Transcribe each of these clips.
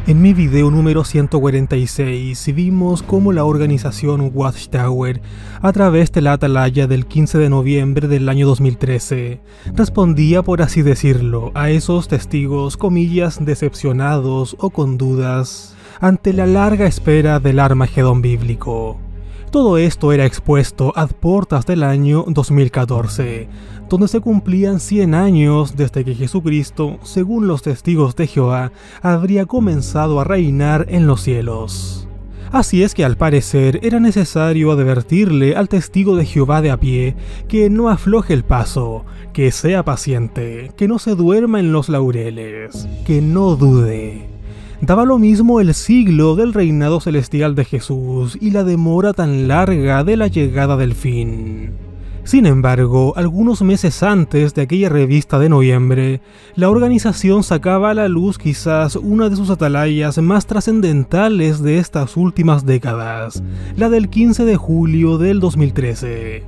En mi video número 146 vimos cómo la organización Watchtower, a través de la atalaya del 15 de noviembre del año 2013, respondía, por así decirlo, a esos testigos, comillas, decepcionados o con dudas, ante la larga espera del Armagedón bíblico. Todo esto era expuesto a puertas del año 2014, donde se cumplían 100 años desde que Jesucristo, según los testigos de Jehová, habría comenzado a reinar en los cielos. Así es que al parecer era necesario advertirle al testigo de Jehová de a pie que no afloje el paso, que sea paciente, que no se duerma en los laureles, que no dude. Daba lo mismo el siglo del reinado celestial de Jesús y la demora tan larga de la llegada del fin. Sin embargo, algunos meses antes de aquella revista de noviembre, la organización sacaba a la luz quizás una de sus atalayas más trascendentales de estas últimas décadas, la del 15 de julio del 2013.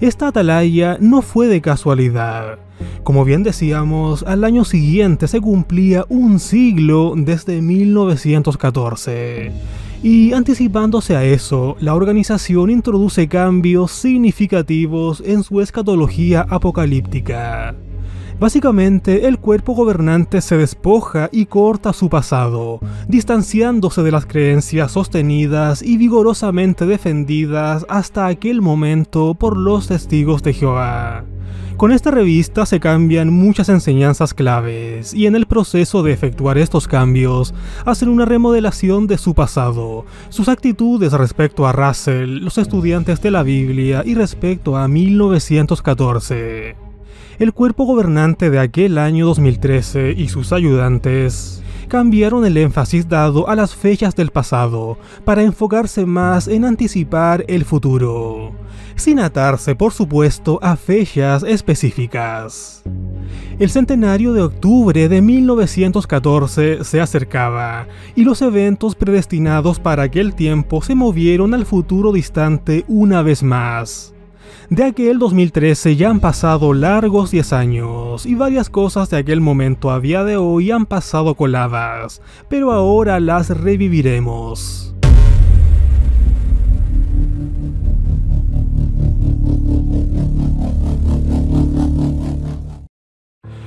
Esta atalaya no fue de casualidad. Como bien decíamos, al año siguiente se cumplía un siglo desde 1914. Y anticipándose a eso, la organización introduce cambios significativos en su escatología apocalíptica. Básicamente, el cuerpo gobernante se despoja y corta su pasado, distanciándose de las creencias sostenidas y vigorosamente defendidas hasta aquel momento por los testigos de Jehová. Con esta revista se cambian muchas enseñanzas claves, y en el proceso de efectuar estos cambios, hacen una remodelación de su pasado, sus actitudes respecto a Russell, los estudiantes de la Biblia y respecto a 1914. El cuerpo gobernante de aquel año 2013 y sus ayudantes cambiaron el énfasis dado a las fechas del pasado para enfocarse más en anticipar el futuro, sin atarse por supuesto a fechas específicas. El centenario de octubre de 1914 se acercaba y los eventos predestinados para aquel tiempo se movieron al futuro distante una vez más. De aquel 2013 ya han pasado largos 10 años y varias cosas de aquel momento a día de hoy han pasado coladas, pero ahora las reviviremos.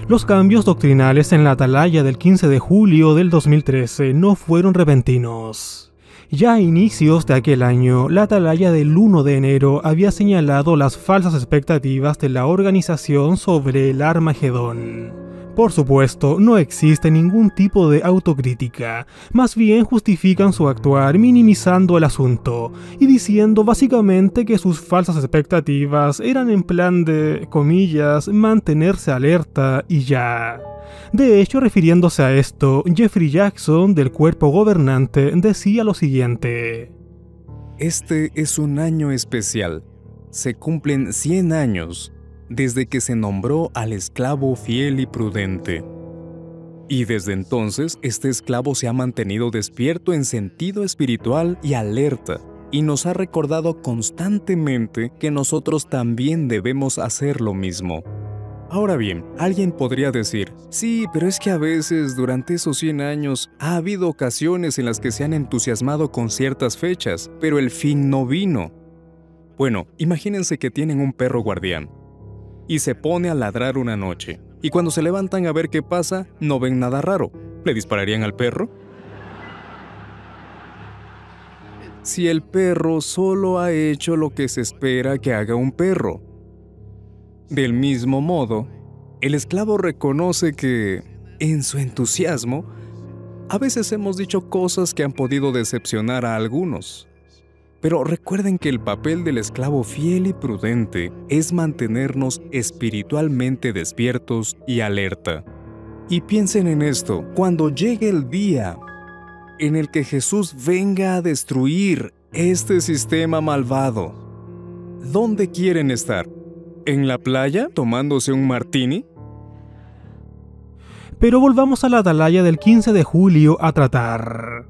Los cambios doctrinales en la atalaya del 15 de julio del 2013 no fueron repentinos. Ya a inicios de aquel año, la atalaya del 1 de enero había señalado las falsas expectativas de la organización sobre el Armagedón. Por supuesto, no existe ningún tipo de autocrítica, más bien justifican su actuar minimizando el asunto y diciendo básicamente que sus falsas expectativas eran en plan de, comillas, mantenerse alerta y ya. De hecho, refiriéndose a esto, Jeffrey Jackson, del cuerpo gobernante, decía lo siguiente: Este es un año especial. Se cumplen 100 años desde que se nombró al esclavo fiel y prudente. Y desde entonces, este esclavo se ha mantenido despierto en sentido espiritual y alerta, y nos ha recordado constantemente que nosotros también debemos hacer lo mismo. Ahora bien, alguien podría decir, sí, pero es que a veces durante esos 100 años ha habido ocasiones en las que se han entusiasmado con ciertas fechas, pero el fin no vino. Bueno, imagínense que tienen un perro guardián y se pone a ladrar una noche, y cuando se levantan a ver qué pasa, no ven nada raro. ¿Le dispararían al perro? Si el perro solo ha hecho lo que se espera que haga un perro. Del mismo modo, el esclavo reconoce que, en su entusiasmo, a veces hemos dicho cosas que han podido decepcionar a algunos. Pero recuerden que el papel del esclavo fiel y prudente es mantenernos espiritualmente despiertos y alerta. Y piensen en esto, cuando llegue el día en el que Jesús venga a destruir este sistema malvado, ¿dónde quieren estar? ¿En la playa tomándose un martini? Pero volvamos a la atalaya del 15 de julio a tratar.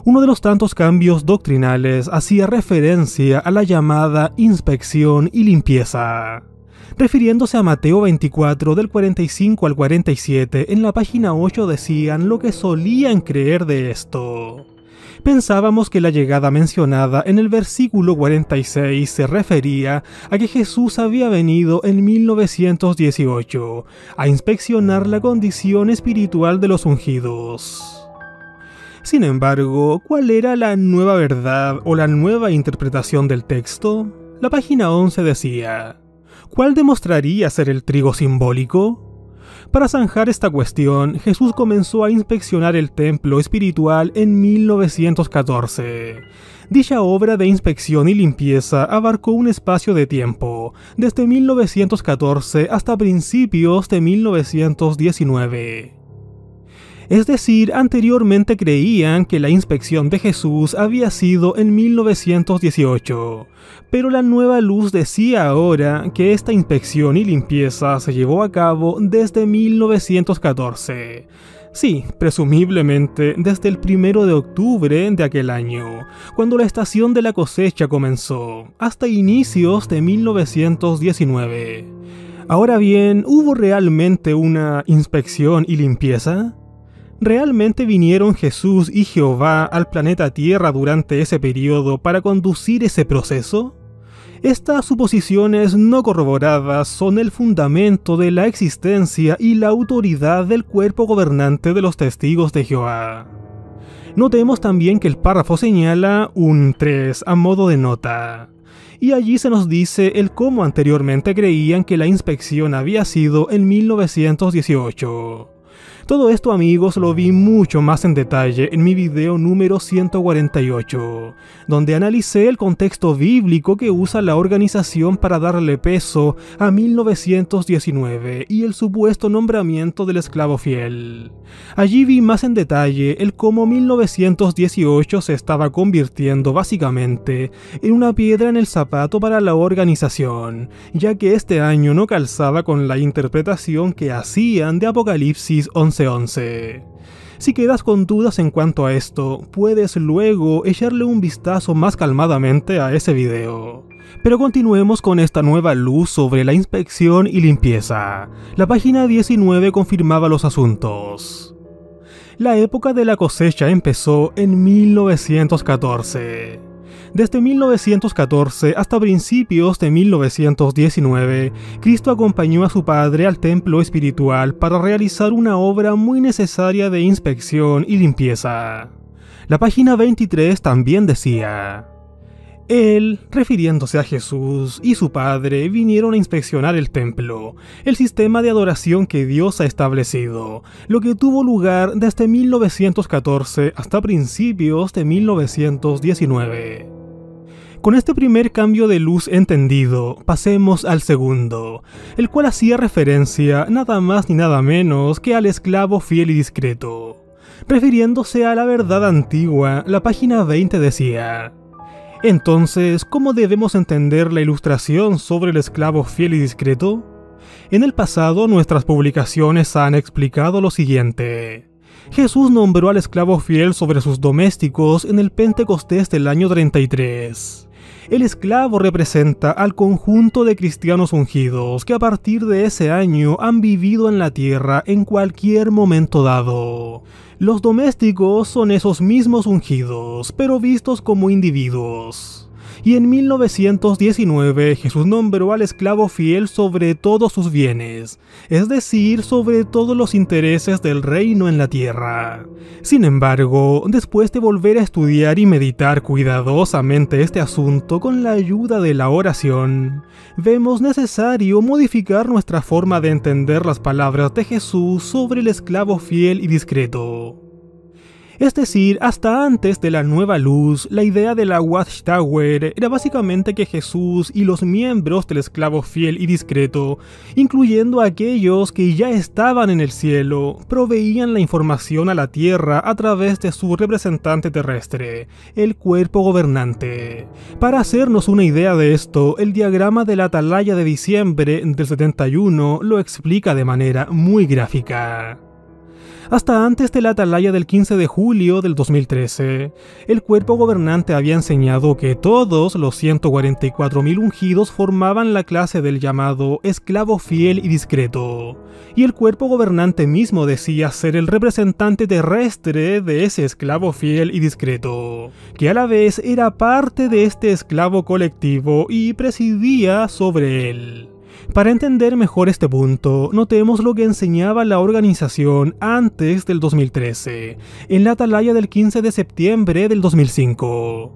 Uno de los tantos cambios doctrinales hacía referencia a la llamada inspección y limpieza. Refiriéndose a Mateo 24 del 45 al 47, en la página 8 decían lo que solían creer de esto. Pensábamos que la llegada mencionada en el versículo 46 se refería a que Jesús había venido en 1918 a inspeccionar la condición espiritual de los ungidos. Sin embargo, ¿cuál era la nueva verdad o la nueva interpretación del texto? La página 11 decía: ¿cuál demostraría ser el trigo simbólico? Para zanjar esta cuestión, Jesús comenzó a inspeccionar el templo espiritual en 1914. Dicha obra de inspección y limpieza abarcó un espacio de tiempo, desde 1914 hasta principios de 1919. Es decir, anteriormente creían que la inspección de Jesús había sido en 1918, pero la Nueva Luz decía ahora que esta inspección y limpieza se llevó a cabo desde 1914. Sí, presumiblemente desde el 1 de octubre de aquel año, cuando la estación de la cosecha comenzó, hasta inicios de 1919. Ahora bien, ¿hubo realmente una inspección y limpieza? ¿Realmente vinieron Jesús y Jehová al planeta Tierra durante ese periodo para conducir ese proceso? Estas suposiciones no corroboradas son el fundamento de la existencia y la autoridad del cuerpo gobernante de los testigos de Jehová. Notemos también que el párrafo señala un 3 a modo de nota, y allí se nos dice el cómo anteriormente creían que la inspección había sido en 1918. Todo esto, amigos, lo vi mucho más en detalle en mi video número 148, donde analicé el contexto bíblico que usa la organización para darle peso a 1919 y el supuesto nombramiento del esclavo fiel. Allí vi más en detalle el cómo 1918 se estaba convirtiendo básicamente en una piedra en el zapato para la organización, ya que este año no calzaba con la interpretación que hacían de Apocalipsis 11:11. Si quedas con dudas en cuanto a esto, puedes luego echarle un vistazo más calmadamente a ese video. Pero continuemos con esta nueva luz sobre la inspección y limpieza. La página 19 confirmaba los asuntos. La época de la cosecha empezó en 1914. Desde 1914 hasta principios de 1919, Cristo acompañó a su Padre al templo espiritual para realizar una obra muy necesaria de inspección y limpieza. La página 23 también decía: Él, refiriéndose a Jesús y su Padre, vinieron a inspeccionar el templo, el sistema de adoración que Dios ha establecido, lo que tuvo lugar desde 1914 hasta principios de 1919. Con este primer cambio de luz entendido, pasemos al segundo, el cual hacía referencia nada más ni nada menos que al esclavo fiel y discreto. Refiriéndose a la verdad antigua, la página 20 decía: Entonces, ¿cómo debemos entender la ilustración sobre el esclavo fiel y discreto? En el pasado, nuestras publicaciones han explicado lo siguiente. Jesús nombró al esclavo fiel sobre sus domésticos en el Pentecostés del año 33. El esclavo representa al conjunto de cristianos ungidos que a partir de ese año han vivido en la tierra en cualquier momento dado. Los domésticos son esos mismos ungidos, pero vistos como individuos. Y en 1919 Jesús nombró al esclavo fiel sobre todos sus bienes, es decir, sobre todos los intereses del reino en la tierra. Sin embargo, después de volver a estudiar y meditar cuidadosamente este asunto con la ayuda de la oración, vemos necesario modificar nuestra forma de entender las palabras de Jesús sobre el esclavo fiel y discreto. Es decir, hasta antes de la Nueva Luz, la idea de la Watchtower era básicamente que Jesús y los miembros del esclavo fiel y discreto, incluyendo a aquellos que ya estaban en el cielo, proveían la información a la tierra a través de su representante terrestre, el cuerpo gobernante. Para hacernos una idea de esto, el diagrama de la atalaya de diciembre del 71 lo explica de manera muy gráfica. Hasta antes de la atalaya del 15 de julio del 2013, el cuerpo gobernante había enseñado que todos los 144.000 ungidos formaban la clase del llamado esclavo fiel y discreto, y el cuerpo gobernante mismo decía ser el representante terrestre de ese esclavo fiel y discreto, que a la vez era parte de este esclavo colectivo y presidía sobre él. Para entender mejor este punto, notemos lo que enseñaba la organización antes del 2013, en la atalaya del 15 de septiembre del 2005.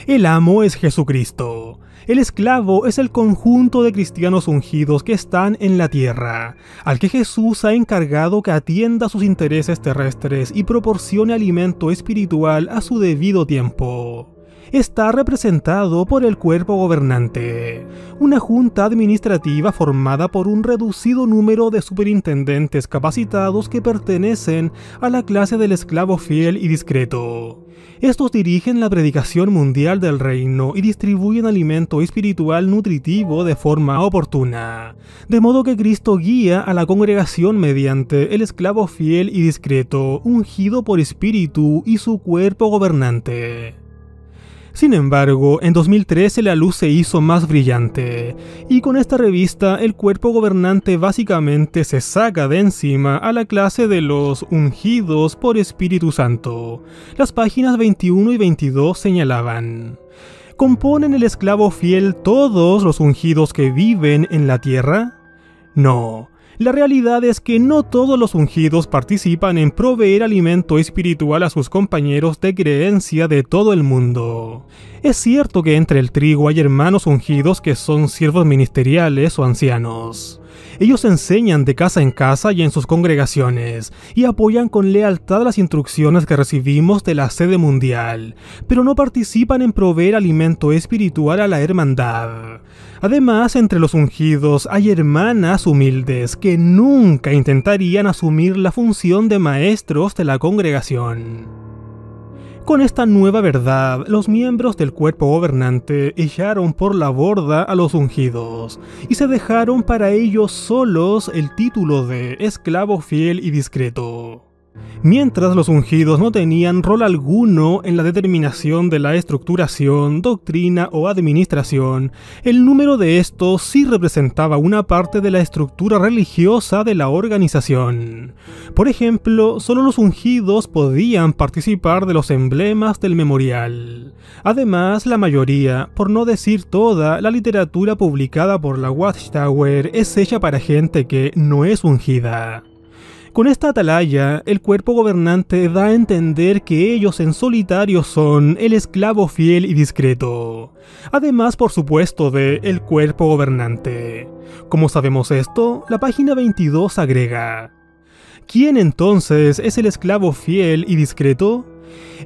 El amo es Jesucristo. El esclavo es el conjunto de cristianos ungidos que están en la tierra, al que Jesús ha encargado que atienda sus intereses terrestres y proporcione alimento espiritual a su debido tiempo. Está representado por el cuerpo gobernante, una junta administrativa formada por un reducido número de superintendentes capacitados que pertenecen a la clase del esclavo fiel y discreto. Estos dirigen la predicación mundial del reino y distribuyen alimento espiritual nutritivo de forma oportuna, de modo que Cristo guía a la congregación mediante el esclavo fiel y discreto, ungido por espíritu y su cuerpo gobernante. Sin embargo, en 2013 la luz se hizo más brillante, y con esta revista el cuerpo gobernante básicamente se saca de encima a la clase de los ungidos por Espíritu Santo. Las páginas 21 y 22 señalaban: ¿componen el esclavo fiel todos los ungidos que viven en la tierra? No. La realidad es que no todos los ungidos participan en proveer alimento espiritual a sus compañeros de creencia de todo el mundo. Es cierto que entre el trigo hay hermanos ungidos que son siervos ministeriales o ancianos. Ellos enseñan de casa en casa y en sus congregaciones, y apoyan con lealtad las instrucciones que recibimos de la sede mundial, pero no participan en proveer alimento espiritual a la hermandad. Además, entre los ungidos hay hermanas humildes que nunca intentarían asumir la función de maestros de la congregación. Con esta nueva verdad, los miembros del cuerpo gobernante echaron por la borda a los ungidos y se dejaron para ellos solos el título de esclavo fiel y discreto. Mientras los ungidos no tenían rol alguno en la determinación de la estructuración, doctrina o administración, el número de estos sí representaba una parte de la estructura religiosa de la organización. Por ejemplo, solo los ungidos podían participar de los emblemas del memorial. Además, la mayoría, por no decir toda, la literatura publicada por la Watchtower es hecha para gente que no es ungida. Con esta atalaya, el cuerpo gobernante da a entender que ellos en solitario son el esclavo fiel y discreto. Además, por supuesto, de el cuerpo gobernante. ¿Cómo sabemos esto? La página 22 agrega: ¿quién entonces es el esclavo fiel y discreto?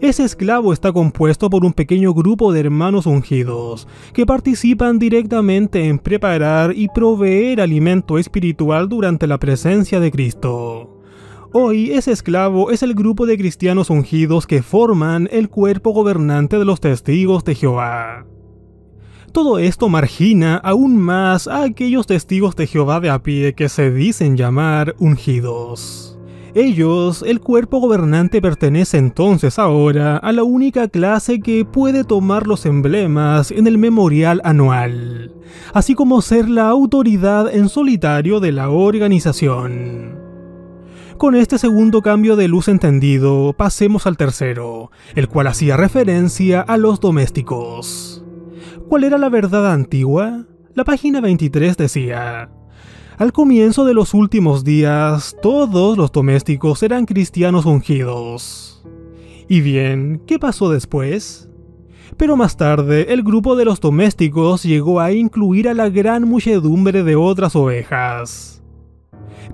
Ese esclavo está compuesto por un pequeño grupo de hermanos ungidos, que participan directamente en preparar y proveer alimento espiritual durante la presencia de Cristo. Hoy, ese esclavo es el grupo de cristianos ungidos que forman el cuerpo gobernante de los testigos de Jehová. Todo esto margina aún más a aquellos testigos de Jehová de a pie que se dicen llamar ungidos. Ellos, el cuerpo gobernante, pertenece entonces ahora a la única clase que puede tomar los emblemas en el memorial anual, así como ser la autoridad en solitario de la organización. Con este segundo cambio de luz entendido, pasemos al tercero, el cual hacía referencia a los domésticos. ¿Cuál era la verdad antigua? La página 23 decía: al comienzo de los últimos días, todos los domésticos eran cristianos ungidos. Y bien, ¿qué pasó después? Pero más tarde, el grupo de los domésticos llegó a incluir a la gran muchedumbre de otras ovejas.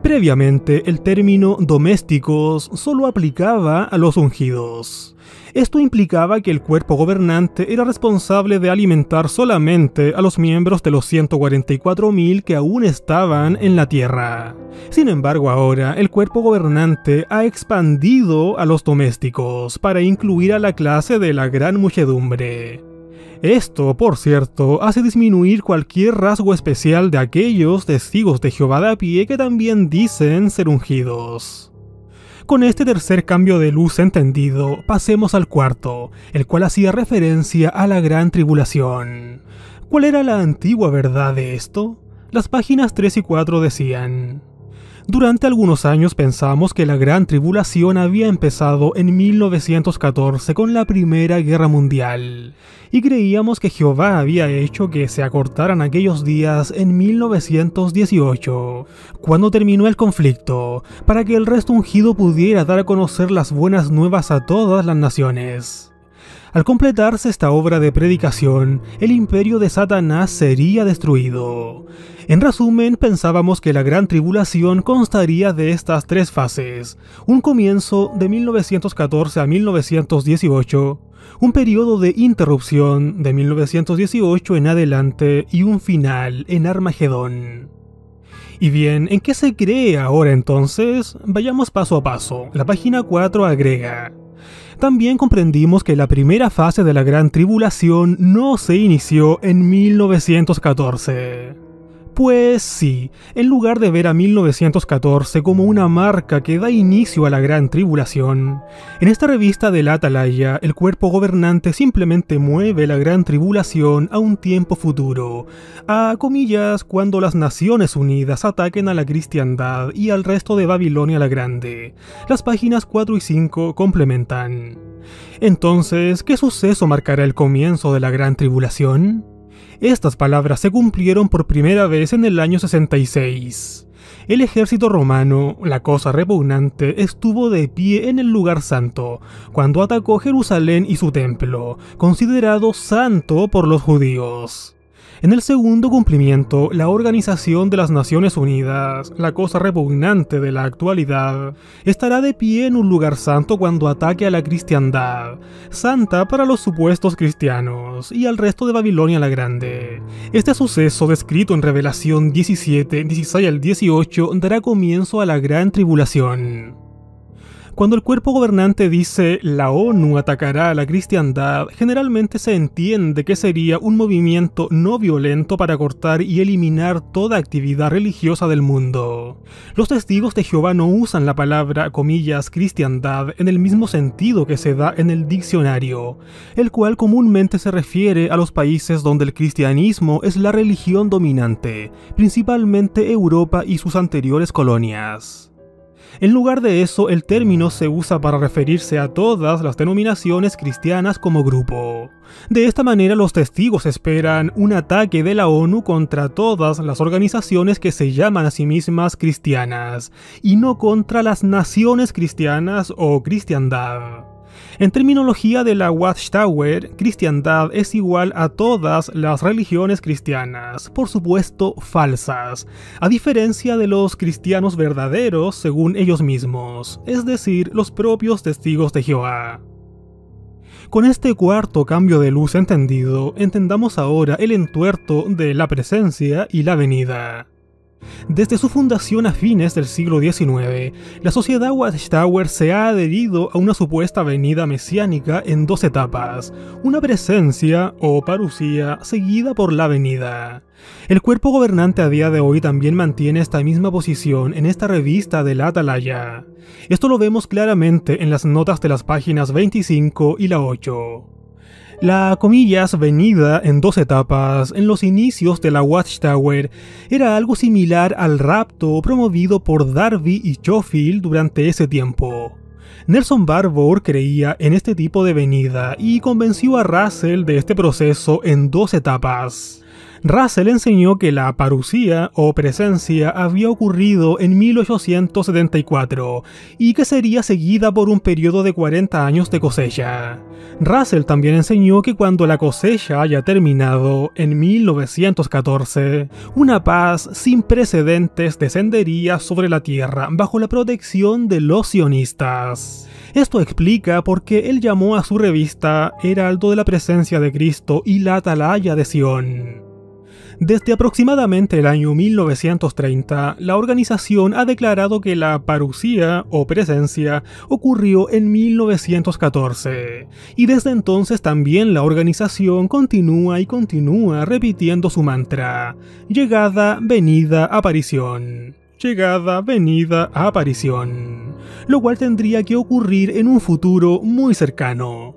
Previamente, el término domésticos solo aplicaba a los ungidos. Esto implicaba que el cuerpo gobernante era responsable de alimentar solamente a los miembros de los 144.000 que aún estaban en la tierra. Sin embargo, ahora el cuerpo gobernante ha expandido a los domésticos para incluir a la clase de la gran muchedumbre. Esto, por cierto, hace disminuir cualquier rasgo especial de aquellos testigos de Jehová de a pie que también dicen ser ungidos. Con este tercer cambio de luz entendido, pasemos al cuarto, el cual hacía referencia a la Gran Tribulación. ¿Cuál era la antigua verdad de esto? Las páginas 3 y 4 decían: durante algunos años pensamos que la Gran Tribulación había empezado en 1914 con la Primera Guerra Mundial, y creíamos que Jehová había hecho que se acortaran aquellos días en 1918, cuando terminó el conflicto, para que el resto ungido pudiera dar a conocer las buenas nuevas a todas las naciones. Al completarse esta obra de predicación, el imperio de Satanás sería destruido. En resumen, pensábamos que la Gran Tribulación constaría de estas tres fases: un comienzo de 1914 a 1918, un periodo de interrupción de 1918 en adelante y un final en Armagedón. Y bien, ¿en qué se cree ahora entonces? Vayamos paso a paso. La página 4 agrega: también comprendimos que la primera fase de la Gran Tribulación no se inició en 1914. Pues sí, en lugar de ver a 1914 como una marca que da inicio a la Gran Tribulación, en esta revista de la Atalaya, el cuerpo gobernante simplemente mueve la Gran Tribulación a un tiempo futuro, a comillas, cuando las Naciones Unidas ataquen a la cristiandad y al resto de Babilonia la Grande. Las páginas 4 y 5 complementan. Entonces, ¿qué suceso marcará el comienzo de la Gran Tribulación? Estas palabras se cumplieron por primera vez en el año 66. El ejército romano, la cosa repugnante, estuvo de pie en el lugar santo, cuando atacó Jerusalén y su templo, considerado santo por los judíos. En el segundo cumplimiento, la Organización de las Naciones Unidas, la cosa repugnante de la actualidad, estará de pie en un lugar santo cuando ataque a la cristiandad, santa para los supuestos cristianos, y al resto de Babilonia la Grande. Este suceso, descrito en Revelación 17, 16 al 18, dará comienzo a la Gran Tribulación. Cuando el cuerpo gobernante dice la ONU atacará a la cristiandad, generalmente se entiende que sería un movimiento no violento para cortar y eliminar toda actividad religiosa del mundo. Los testigos de Jehová no usan la palabra, comillas, cristiandad en el mismo sentido que se da en el diccionario, el cual comúnmente se refiere a los países donde el cristianismo es la religión dominante, principalmente Europa y sus anteriores colonias. En lugar de eso, el término se usa para referirse a todas las denominaciones cristianas como grupo. De esta manera, los testigos esperan un ataque de la ONU contra todas las organizaciones que se llaman a sí mismas cristianas, y no contra las naciones cristianas o cristiandad. En terminología de la Watchtower, cristiandad es igual a todas las religiones cristianas, por supuesto falsas, a diferencia de los cristianos verdaderos según ellos mismos, es decir, los propios testigos de Jehová. Con este cuarto cambio de luz entendido, entendamos ahora el entuerto de la presencia y la venida. Desde su fundación a fines del siglo XIX, la sociedad Watchtower se ha adherido a una supuesta venida mesiánica en dos etapas, una presencia o parusía seguida por la venida. El cuerpo gobernante a día de hoy también mantiene esta misma posición en esta revista de la Atalaya. Esto lo vemos claramente en las notas de las páginas 25 y la 8. La, comillas, venida en dos etapas en los inicios de la Watchtower era algo similar al rapto promovido por Darby y Schofield durante ese tiempo. Nelson Barbour creía en este tipo de venida y convenció a Russell de este proceso en dos etapas. Russell enseñó que la parusía o presencia había ocurrido en 1874 y que sería seguida por un periodo de 40 años de cosecha. Russell también enseñó que cuando la cosecha haya terminado en 1914, una paz sin precedentes descendería sobre la tierra bajo la protección de los sionistas. Esto explica por qué él llamó a su revista Heraldo de la Presencia de Cristo y la Atalaya de Sion. Desde aproximadamente el año 1930, la organización ha declarado que la parusía o presencia ocurrió en 1914, y desde entonces también la organización continúa repitiendo su mantra: llegada, venida, aparición. llegada, venida, aparición, lo cual tendría que ocurrir en un futuro muy cercano.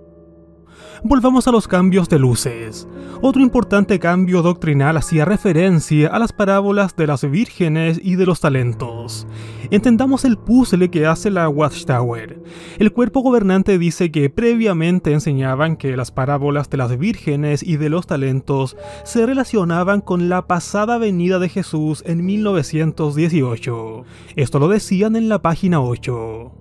Volvamos a los cambios de luces. Otro importante cambio doctrinal hacía referencia a las parábolas de las vírgenes y de los talentos. Entendamos el puzzle que hace la Watchtower. El cuerpo gobernante dice que previamente enseñaban que las parábolas de las vírgenes y de los talentos se relacionaban con la pasada venida de Jesús en 1918. Esto lo decían en la página 8.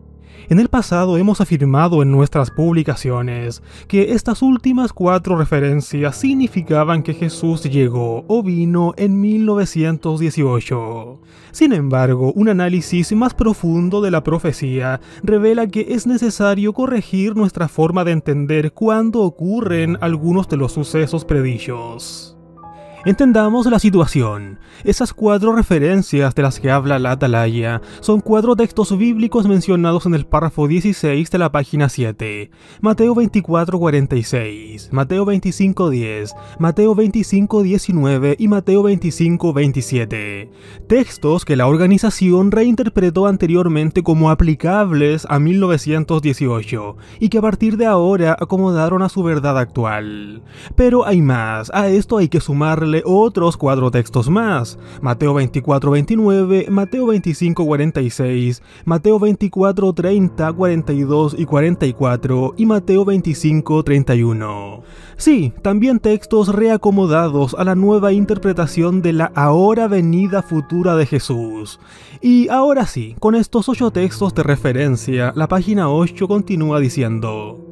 En el pasado hemos afirmado en nuestras publicaciones que estas últimas 4 referencias significaban que Jesús llegó o vino en 1918. Sin embargo, un análisis más profundo de la profecía revela que es necesario corregir nuestra forma de entender cuándo ocurren algunos de los sucesos predichos. Entendamos la situación. Esas 4 referencias de las que habla la Atalaya son 4 textos bíblicos mencionados en el párrafo 16 de la página 7. Mateo 24:46, Mateo 25:10, Mateo 25:19 y Mateo 25:27. Textos que la organización reinterpretó anteriormente como aplicables a 1918 y que a partir de ahora acomodaron a su verdad actual. Pero hay más, a esto hay que sumarle otros 4 textos más: Mateo 24:29, Mateo 25:46, Mateo 24:30, 42 y 44 y Mateo 25:31. Sí, también textos reacomodados a la nueva interpretación de la ahora venida futura de Jesús. Y ahora sí, con estos 8 textos de referencia, la página 8 continúa diciendo: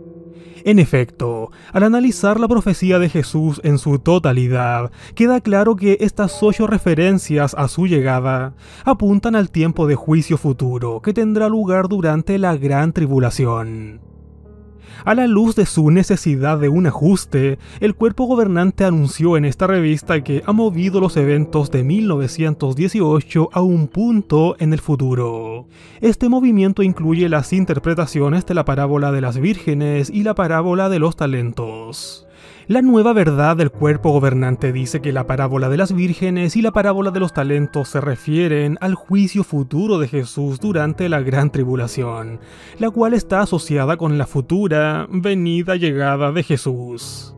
en efecto, al analizar la profecía de Jesús en su totalidad, queda claro que estas 8 referencias a su llegada apuntan al tiempo de juicio futuro que tendrá lugar durante la gran tribulación. A la luz de su necesidad de un ajuste, el cuerpo gobernante anunció en esta revista que ha movido los eventos de 1918 a un punto en el futuro. Este movimiento incluye las interpretaciones de la parábola de las vírgenes y la parábola de los talentos. La nueva verdad del cuerpo gobernante dice que la parábola de las vírgenes y la parábola de los talentos se refieren al juicio futuro de Jesús durante la gran tribulación, la cual está asociada con la futura venida llegada de Jesús.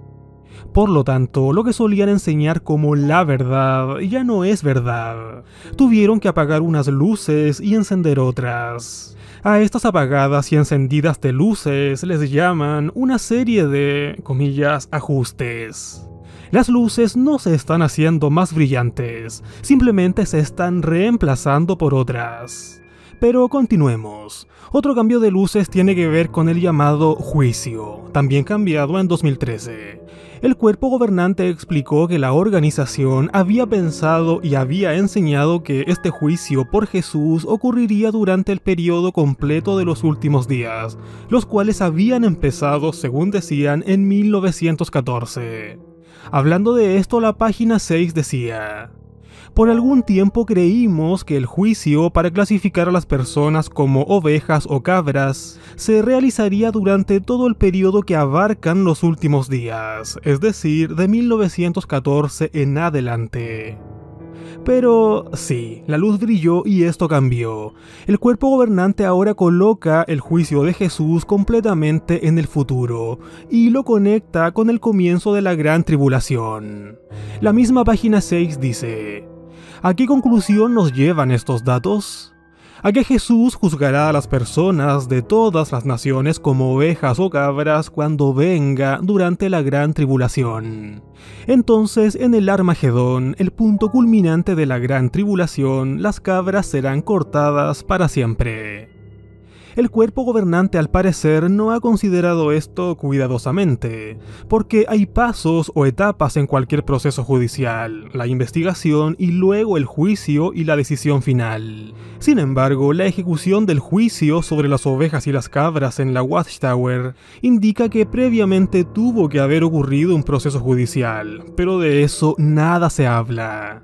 Por lo tanto, lo que solían enseñar como la verdad ya no es verdad. Tuvieron que apagar unas luces y encender otras. A estas apagadas y encendidas de luces les llaman una serie de, comillas, ajustes. Las luces no se están haciendo más brillantes, simplemente se están reemplazando por otras. Pero continuemos. Otro cambio de luces tiene que ver con el llamado juicio, también cambiado en 2013. El cuerpo gobernante explicó que la organización había pensado y había enseñado que este juicio por Jesús ocurriría durante el periodo completo de los últimos días, los cuales habían empezado, según decían, en 1914. Hablando de esto, la página 6 decía: por algún tiempo creímos que el juicio para clasificar a las personas como ovejas o cabras se realizaría durante todo el periodo que abarcan los últimos días, es decir, de 1914 en adelante. Pero sí, la luz brilló y esto cambió. El cuerpo gobernante ahora coloca el juicio de Jesús completamente en el futuro y lo conecta con el comienzo de la gran tribulación. La misma página 6 dice: ¿a qué conclusión nos llevan estos datos? A que Jesús juzgará a las personas de todas las naciones como ovejas o cabras cuando venga durante la gran tribulación. Entonces, en el Armagedón, el punto culminante de la gran tribulación, las cabras serán cortadas para siempre. El cuerpo gobernante al parecer no ha considerado esto cuidadosamente, porque hay pasos o etapas en cualquier proceso judicial, la investigación y luego el juicio y la decisión final. Sin embargo, la ejecución del juicio sobre las ovejas y las cabras en la Watchtower indica que previamente tuvo que haber ocurrido un proceso judicial, pero de eso nada se habla.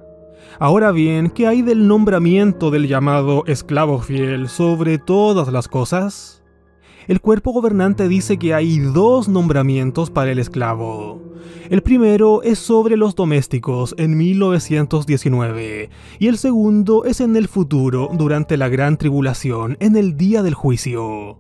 Ahora bien, ¿qué hay del nombramiento del llamado esclavo fiel sobre todas las cosas? el cuerpo gobernante dice que hay dos nombramientos para el esclavo. El primero es sobre los domésticos en 1919 y el segundo es en el futuro durante la Gran Tribulación en el día del juicio.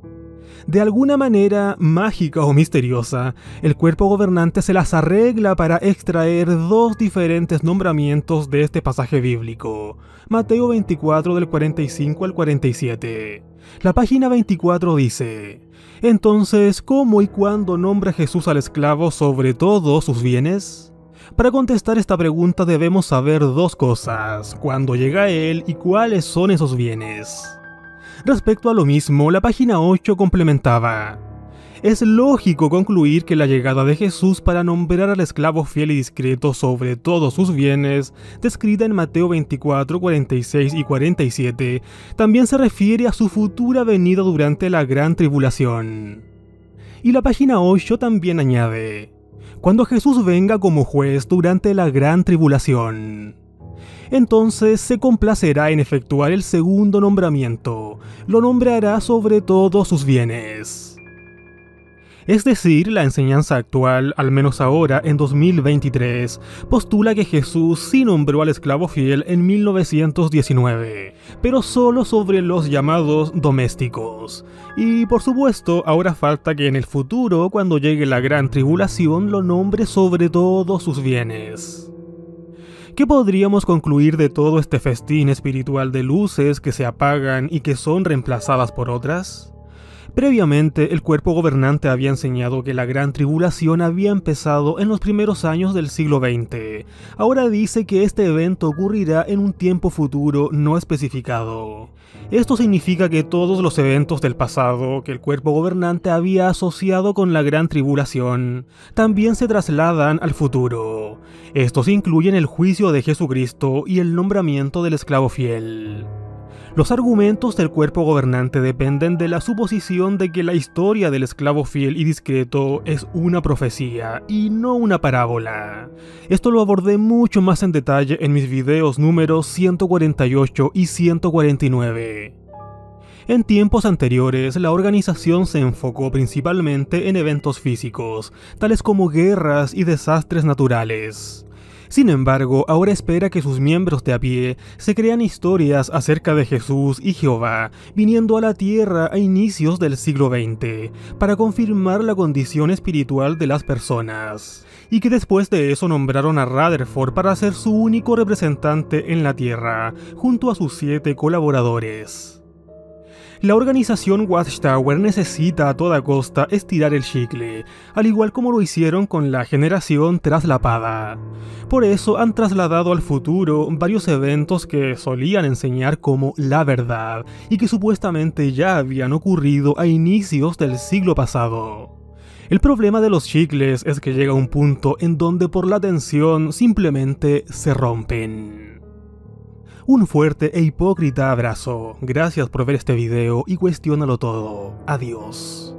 De alguna manera mágica o misteriosa, el cuerpo gobernante se las arregla para extraer dos diferentes nombramientos de este pasaje bíblico. Mateo 24 del 45 al 47. La página 24 dice: entonces, ¿cómo y cuándo nombra Jesús al esclavo sobre todos sus bienes? Para contestar esta pregunta debemos saber dos cosas: cuándo llega Él y cuáles son esos bienes. Respecto a lo mismo, la página 8 complementaba: es lógico concluir que la llegada de Jesús para nombrar al esclavo fiel y discreto sobre todos sus bienes, descrita en Mateo 24, 46 y 47, también se refiere a su futura venida durante la Gran Tribulación. Y la página 8 también añade: cuando Jesús venga como juez durante la Gran Tribulación. Entonces se complacerá en efectuar el segundo nombramiento, lo nombrará sobre todos sus bienes. Es decir, la enseñanza actual, al menos ahora en 2023, postula que Jesús sí nombró al esclavo fiel en 1919, pero solo sobre los llamados domésticos. Y por supuesto, ahora falta que en el futuro, cuando llegue la Gran Tribulación, lo nombre sobre todos sus bienes. ¿Qué podríamos concluir de todo este festín espiritual de luces que se apagan y que son reemplazadas por otras? Previamente, el cuerpo gobernante había enseñado que la Gran Tribulación había empezado en los primeros años del siglo XX. Ahora dice que este evento ocurrirá en un tiempo futuro no especificado. Esto significa que todos los eventos del pasado que el cuerpo gobernante había asociado con la Gran Tribulación también se trasladan al futuro. Estos incluyen el juicio de Jesucristo y el nombramiento del esclavo fiel. Los argumentos del cuerpo gobernante dependen de la suposición de que la historia del esclavo fiel y discreto es una profecía y no una parábola. Esto lo abordé mucho más en detalle en mis videos números 148 y 149. En tiempos anteriores, la organización se enfocó principalmente en eventos físicos, tales como guerras y desastres naturales. Sin embargo, ahora espera que sus miembros de a pie se crean historias acerca de Jesús y Jehová viniendo a la tierra a inicios del siglo XX para confirmar la condición espiritual de las personas, y que después de eso nombraron a Rutherford para ser su único representante en la tierra, junto a sus 7 colaboradores. La organización Watchtower necesita a toda costa estirar el chicle, al igual como lo hicieron con la generación traslapada. Por eso han trasladado al futuro varios eventos que solían enseñar como la verdad y que supuestamente ya habían ocurrido a inicios del siglo pasado. El problema de los chicles es que llega un punto en donde por la tensión simplemente se rompen. Un fuerte e hipócrita abrazo. Gracias por ver este video y cuestiónalo todo. Adiós.